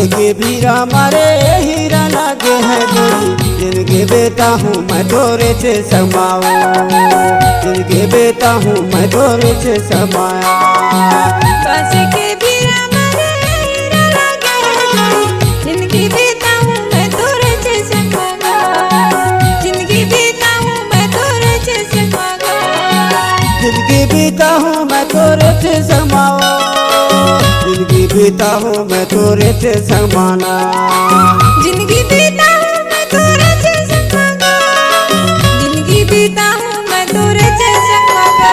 के भीरा मारे हीरा लागे है गोरी, जिनके बेटा हूँ मैं तोरे से समाऊं, जिनके बेटा हूँ मैं तोरे से समाया। बस के भीरा मारे हीरा लागे है गोरी, जिनके बेटा हूँ मैं तोरे से समाऊं, जिनके बेटा हूँ मैं तोरे से समाऊं, जिनके बेटा हूँ मैं तोरे से समाऊं, जिनकी बेटा हूँ मैं तोरे से समाना, जिनकी बेटा हूँ मैं तोरे से समाना, जिनकी बेटा हूँ मैं तोरे से समाना।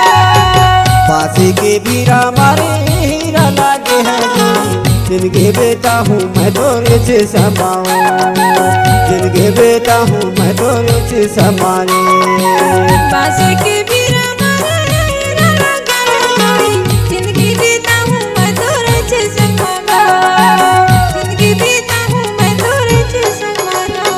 पासी के भीरा मारे हीरा लागे है गोरी, जिनके बेटा हूँ मैं तोरे से समाऊं, जिनके बेटा हूँ मैं तोरे से समाने। पासी के भीरा मारे हीरा लागे है गोरी, जिनकी बेटा हूँ मैं तोरे से समाना, जिनकी बेटा हूँ मैं तोरे से समाना।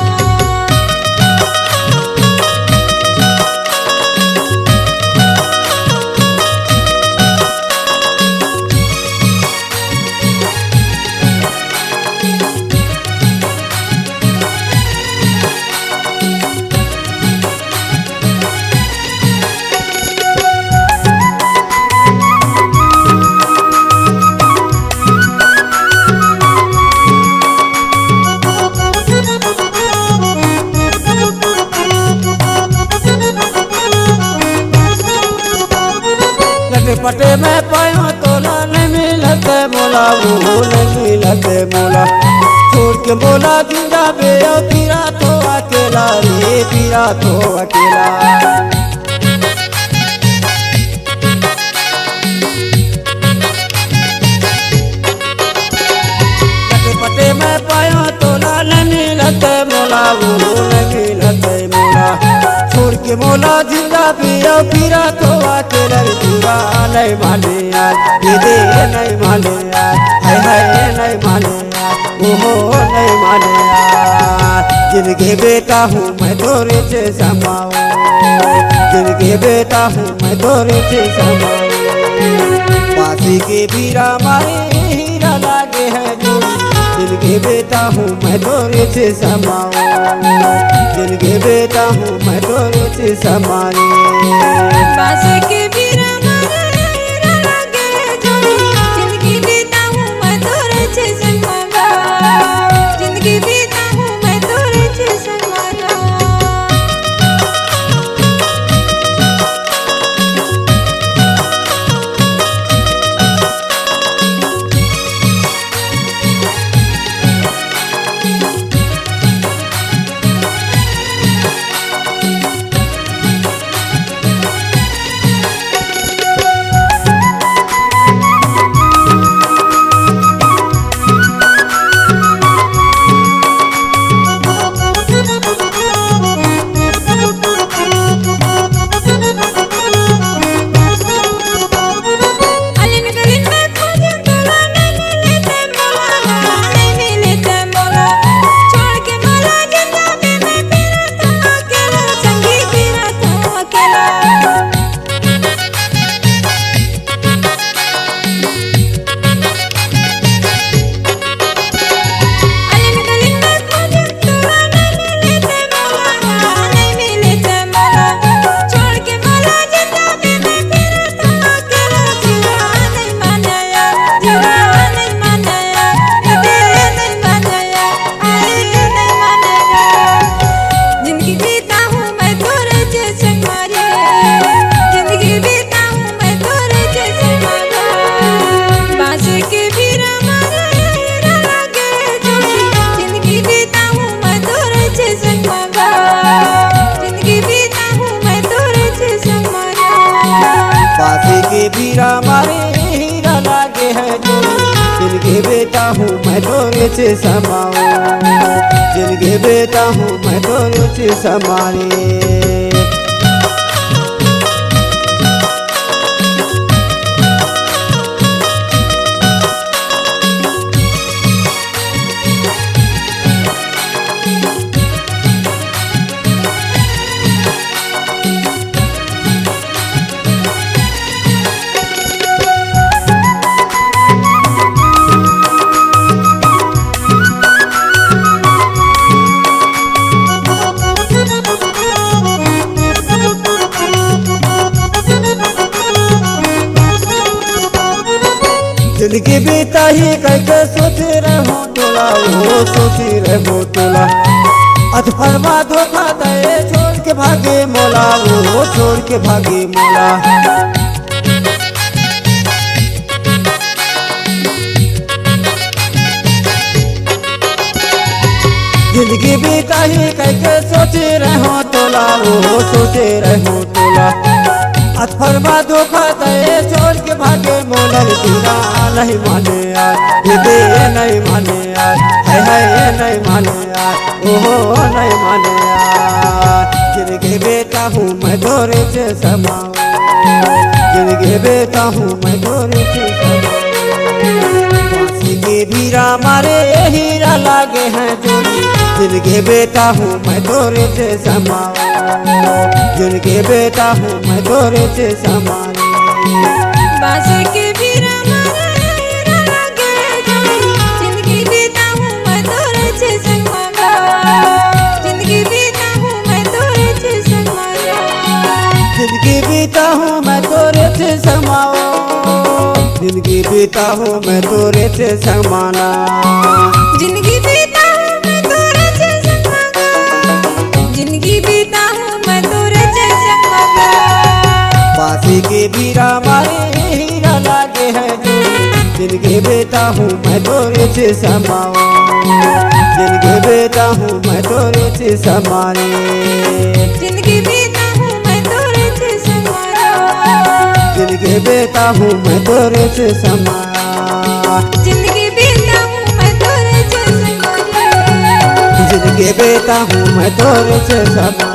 पटे में पायो तोला नहीं मिलते मोला, वो नहीं मिलते मोला, छोड़ के मोला जिंदा बे फिरा तो अकेला रे, फिरा तो अकेला। पटे में पायो तोला नहीं मिलते मोला, वो नहीं मिलते मोला, छोड़ के मोला जिंदा पिया फिरा तो अकेला रे, पूरा नहीं माने यार, ये दे नहीं माने यार, है नहीं माने यार, ओहो नहीं माने यार। जिनके बेटा हूँ मैं तोरे से समाऊं, जिनके बेटा हूँ मैं तोरे से समाऊं। पासी के भीरा मारे हीरा लागे है गोरी, जिनके बेटा हूँ मैं तोरे से समाऊं, जिनके बेटा हूँ मैं तोरे से समाने। पासी के भीरा मारे हीरा लागे है गोरी, जिनकी बेटा हूँ मैं तोरे से समाना, जिनकी बेटा हूँ मैं तोरे से समाना। पासी के भीरा मारे हीरा लागे है गोरी, जिनके बेटा हूँ मैं तोरे से समाऊं, जिनके बेटा हूँ मैं तोरे से समाने। जिंदगी बीता ही करके सोच रहो तोला, वो सोच रहो तोला। अधफरमा धोखा दे छोड़ के भागे मोला, वो छोड़ के भागे मोला। जिंदगी बीता ही करके सोच रहो तोला, वो सोचे रहो तोला। अधफरमा धोखा दे छोड़ के भागे मोला। तेरा नहीं माने यार, ये नहीं माने यार, है नहीं माने यार, ओहो नहीं माने यार। जिंदगी बेटा हूँ मैं तोरे से समाऊं, जिंदगी बेटा हूँ मैं तोरे से समाऊं। फांसी के भीरा मारे हीरा लागे हैं जोड़ी, जिनके बेटा हूँ मैं तोरे से समाऊं, जिनके बेटा हूँ मैं तोरे से समाऊं। बांसे के भीरा मारे हीरा लागे जोड़ी, जिनकी बेटा हूँ मैं तोरे से समाऊं, जिनकी बेटा हूँ मैं तोरे से समाऊं। जिनकी बेटा हूँ मैं तोरे से समाऊं, जिनकी बेटा हूँ मैं तोरे से समाना। जिनकी बेटा हूँ मैं तोरे से समाऊं, जिनकी बेटा हूँ मैं तोरे से समाऊं। बांसी के भीरा मारे हीरा लागे है जोड़ी, जिनके बेटा हूँ मैं तोरे से समाऊं, जिनके बेटा हूँ मैं तोरे से समाने। जिनकी बेटा हूँ मैं तोरे से समाऊं, जिनके बेटा हूँ मैं तोरे से समा। जिनकी बेटा हूँ मैं तोरे से समाऊं, जिनके बेटा हूँ मैं तोरे से समा।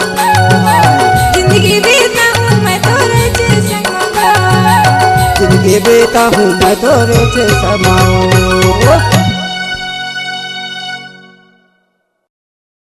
जिनकी बेटा हूँ मैं तोरे से समाऊं, जिनके बेटा हूँ मैं तोरे से समाऊं।